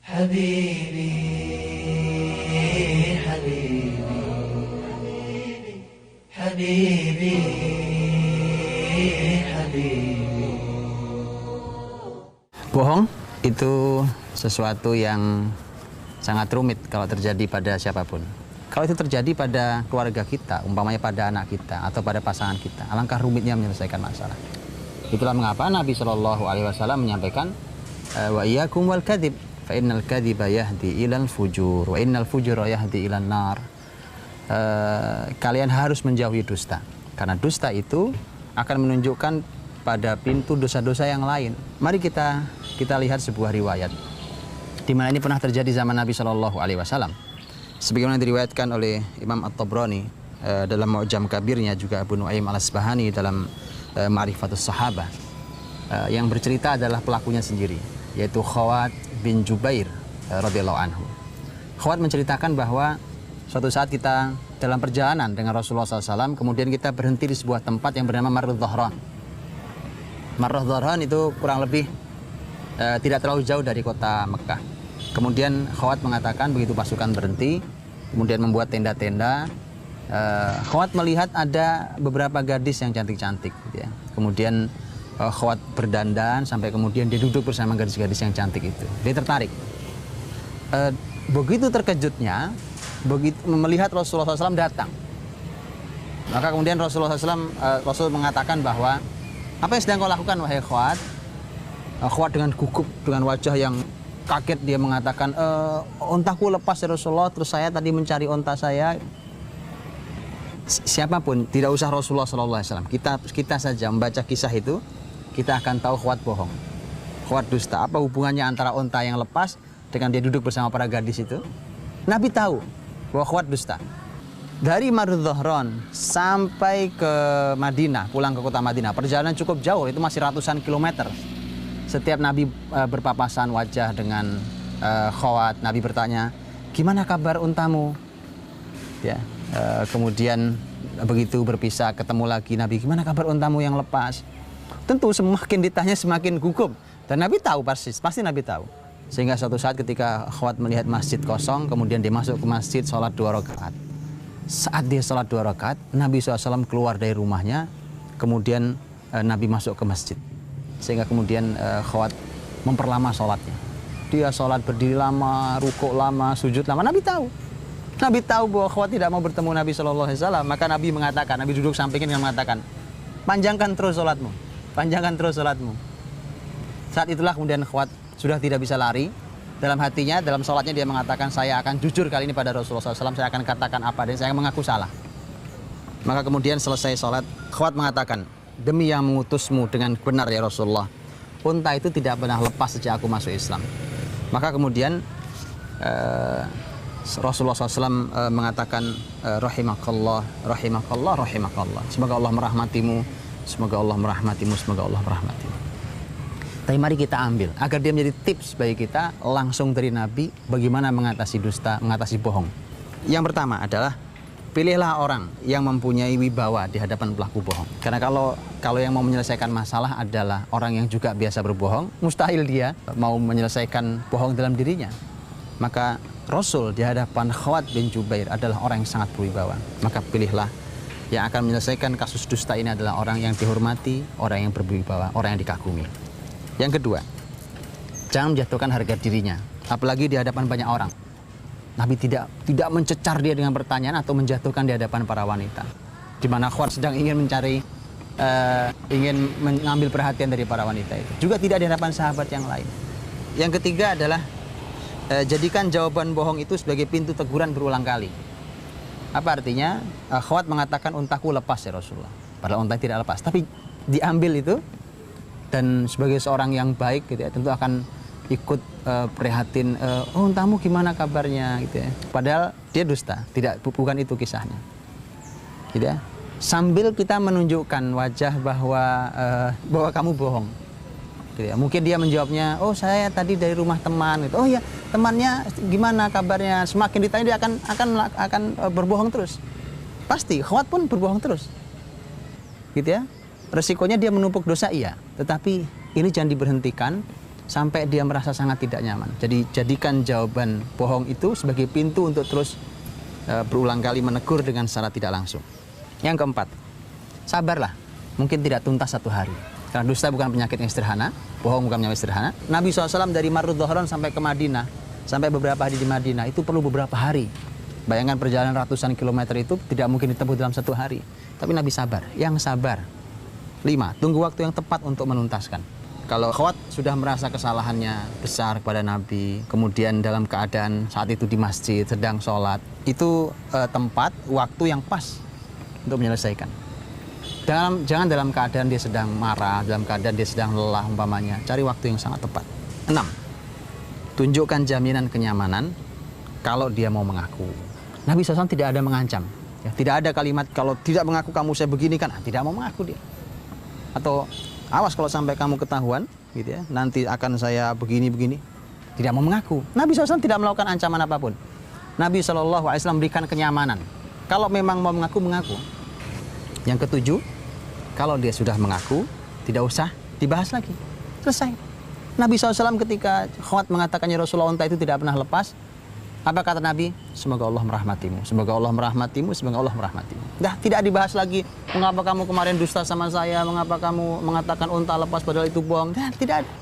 حبيبي حبيبي حبيبي حبيبي. Bohong itu sesuatu yang sangat rumit kalau terjadi pada siapapun. Kalau itu terjadi pada keluarga kita, umpamanya pada anak kita atau pada pasangan kita, alangkah rumitnya menyelesaikan masalah. Itulah mengapa Nabi Shallallahu Alaihi Wasallam menyampaikan, wa iyyakum wal kadhib, fa innal kadhiba yahdi ilal fujur, wa innal fujura yahdi ilan nar. Kalian harus menjauhi dusta, karena dusta itu akan menunjukkan pada pintu dosa-dosa yang lain. Mari kita lihat sebuah riwayat di mana ini pernah terjadi zaman Nabi Shallallahu Alaihi Wasallam. Sebagaimana diriwayatkan oleh Imam At-Tabrani dalam Mu'jam Kabirnya, juga Abu Nu'aim Al-Asbahani dalam Ma'rifatus Sahabah. Yang bercerita adalah pelakunya sendiri, yaitu Khawat bin Jubair radhiyallahu anhu. Khawat menceritakan bahwa suatu saat kita dalam perjalanan dengan Rasulullah SAW, kemudian kita berhenti di sebuah tempat yang bernama Marrud Dhahran. Marrud Dhahran itu kurang lebih tidak terlalu jauh dari kota Mekah. Kemudian Khawat mengatakan begitu pasukan berhenti, kemudian membuat tenda-tenda. Khawat melihat ada beberapa gadis yang cantik-cantik, gitu ya. Kemudian Khawat berdandan sampai kemudian dia duduk bersama gadis-gadis yang cantik itu. Dia tertarik. Begitu terkejutnya, begitu melihat Rasulullah SAW datang, maka kemudian Rasulullah SAW Rasul mengatakan bahwa, apa yang sedang kau lakukan wahai Khawat? Khawat dengan gugup, dengan wajah yang kaget, dia mengatakan, ontaku lepas ya Rasulullah, terus saya tadi mencari onta saya. Siapapun, tidak usah Rasulullah SAW, kita saja membaca kisah itu, kita akan tahu Khawat bohong, Khawat dusta. Apa hubungannya antara onta yang lepas dengan dia duduk bersama para gadis itu? Nabi tahu bahwa Khawat dusta. Dari Marrud Dhahran sampai ke Madinah, pulang ke kota Madinah, perjalanan cukup jauh, itu masih ratusan kilometer. Setiap Nabi berpapasan wajah dengan Khawat, Nabi bertanya, gimana kabar untamu? Ya, kemudian begitu berpisah, ketemu lagi Nabi, gimana kabar untamu yang lepas? Tentu semakin ditanya semakin gugup, dan Nabi tahu pasti Nabi tahu. Sehingga suatu saat ketika Khawat melihat masjid kosong, kemudian dia masuk ke masjid, sholat 2 rakaat. Saat dia sholat 2 rakaat, Nabi SAW keluar dari rumahnya, kemudian Nabi masuk ke masjid. Sehingga kemudian Khawat memperlama sholatnya. Dia sholat berdiri lama, rukuk lama, sujud lama. Nabi tahu bahwa Khawat tidak mau bertemu Nabi SAW. Maka Nabi mengatakan, Nabi duduk sampingnya dengan mengatakan, panjangkan terus sholatmu, panjangkan terus sholatmu. Saat itulah kemudian Khawat sudah tidak bisa lari. Dalam hatinya, dalam sholatnya dia mengatakan, saya akan jujur kali ini pada Rasulullah SAW, saya akan katakan apa dan saya akan mengaku salah. Maka kemudian selesai sholat, Khawat mengatakan, demi yang mengutusmu dengan benar ya Rasulullah, unta itu tidak pernah lepas sejak aku masuk Islam. Maka kemudian Rasulullah SAW mengatakan, rahimakallah, rahimakallah, rahimakallah. Semoga Allah merahmatimu, semoga Allah merahmatimu, semoga Allah merahmatimu. Tapi mari kita ambil, agar dia menjadi tips bagi kita langsung dari Nabi, bagaimana mengatasi dusta, mengatasi bohong. Yang pertama adalah, pilihlah orang yang mempunyai wibawa di hadapan pelaku bohong. Karena kalau yang mau menyelesaikan masalah adalah orang yang juga biasa berbohong, mustahil dia mau menyelesaikan bohong dalam dirinya. Maka Rasul di hadapan Khawat bin Jubair adalah orang yang sangat berwibawa. Maka pilihlah yang akan menyelesaikan kasus dusta ini adalah orang yang dihormati, orang yang berwibawa, orang yang dikagumi. Yang kedua, jangan menjatuhkan harga dirinya, apalagi di hadapan banyak orang. Nabi tidak mencecar dia dengan pertanyaan atau menjatuhkan di hadapan para wanita. Di mana Khawat sedang ingin mengambil perhatian dari para wanita itu. Juga tidak di hadapan sahabat yang lain. Yang ketiga adalah jadikan jawaban bohong itu sebagai pintu teguran berulang kali. Apa artinya? Khawat mengatakan untaku lepas ya Rasulullah. Padahal unta tidak lepas, tapi diambil itu. Dan sebagai seorang yang baik gitu ya, tentu akan ikut prihatin, oh untamu gimana kabarnya gitu ya. Padahal dia dusta, bukan itu kisahnya. Gitu ya. Sambil kita menunjukkan wajah bahwa kamu bohong. Gitu ya. Mungkin dia menjawabnya, oh saya tadi dari rumah teman gitu. Oh ya, temannya gimana kabarnya? Semakin ditanya dia akan berbohong terus. Pasti Khawat pun berbohong terus. Gitu ya. Resikonya dia menumpuk dosa, iya, tetapi ini jangan diberhentikan sampai dia merasa sangat tidak nyaman. Jadi jadikan jawaban bohong itu sebagai pintu untuk terus berulang kali menegur dengan secara tidak langsung. Yang keempat, sabarlah. Mungkin tidak tuntas satu hari. Karena dusta bukan penyakit yang sederhana, bohong bukan penyakit sederhana. Nabi SAW dari Marud Dhahran sampai ke Madinah, sampai beberapa hari di Madinah, itu perlu beberapa hari. Bayangkan perjalanan ratusan kilometer itu tidak mungkin ditempuh dalam satu hari. Tapi Nabi sabar. Yang sabar. 5. Tunggu waktu yang tepat untuk menuntaskan. Kalau Khawat sudah merasa kesalahannya besar kepada Nabi, kemudian dalam keadaan saat itu di masjid, sedang sholat, itu tempat, waktu yang pas untuk menyelesaikan. Jangan dalam keadaan dia sedang marah, dalam keadaan dia sedang lelah umpamanya. Cari waktu yang sangat tepat. 6. Tunjukkan jaminan kenyamanan kalau dia mau mengaku. Nabi SAW tidak ada mengancam. Ya, tidak ada kalimat, kalau tidak mengaku kamu saya begini kan. Tidak mau mengaku dia. Atau awas kalau sampai kamu ketahuan, gitu ya, nanti akan saya begini-begini. Tidak mau mengaku. Nabi SAW tidak melakukan ancaman apapun. Nabi SAW memberikan kenyamanan. Kalau memang mau mengaku, mengaku. Yang ketujuh, kalau dia sudah mengaku, tidak usah dibahas lagi. Selesai. Nabi SAW ketika Khawat mengatakannya Rasulullah unta itu tidak pernah lepas, apa kata Nabi? Semoga Allah merahmatimu, semoga Allah merahmatimu, semoga Allah merahmatimu. Dah tidak dibahas lagi, mengapa kamu kemarin dusta sama saya, mengapa kamu mengatakan unta lepas padahal itu bohong. Dah tidak ada.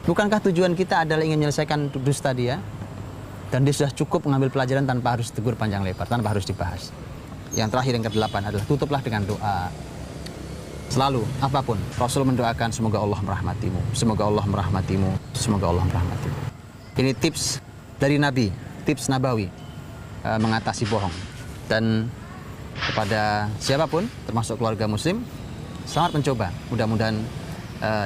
Bukankah tujuan kita adalah ingin menyelesaikan dusta dia? Dan dia sudah cukup mengambil pelajaran tanpa harus tegur panjang lebar, tanpa harus dibahas. Yang terakhir, yang ke-8 adalah tutuplah dengan doa. Selalu, apapun, Rasul mendoakan semoga Allah merahmatimu, semoga Allah merahmatimu, semoga Allah merahmatimu. Ini tips dari Nabi, tips Nabawi mengatasi bohong. Dan kepada siapapun, termasuk keluarga muslim, selamat mencoba. Mudah-mudahan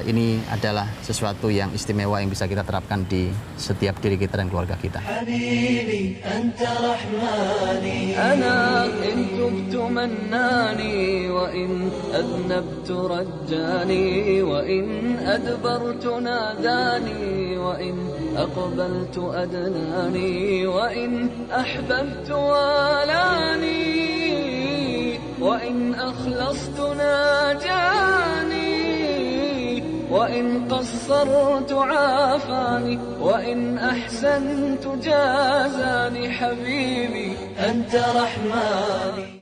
ini adalah sesuatu yang istimewa yang bisa kita terapkan di setiap diri kita dan keluarga kita. حبيبي أنت رحماني أنا إن تبت مناني وإن أذنبت رجاني وإن أدبرت ناداني وإن أقبلت أدناني وإن أحببت والاني وإن أخلصت ناجاني وإن قصرت عافاني وإن أحسنت جازاني حبيبي أنت رحماني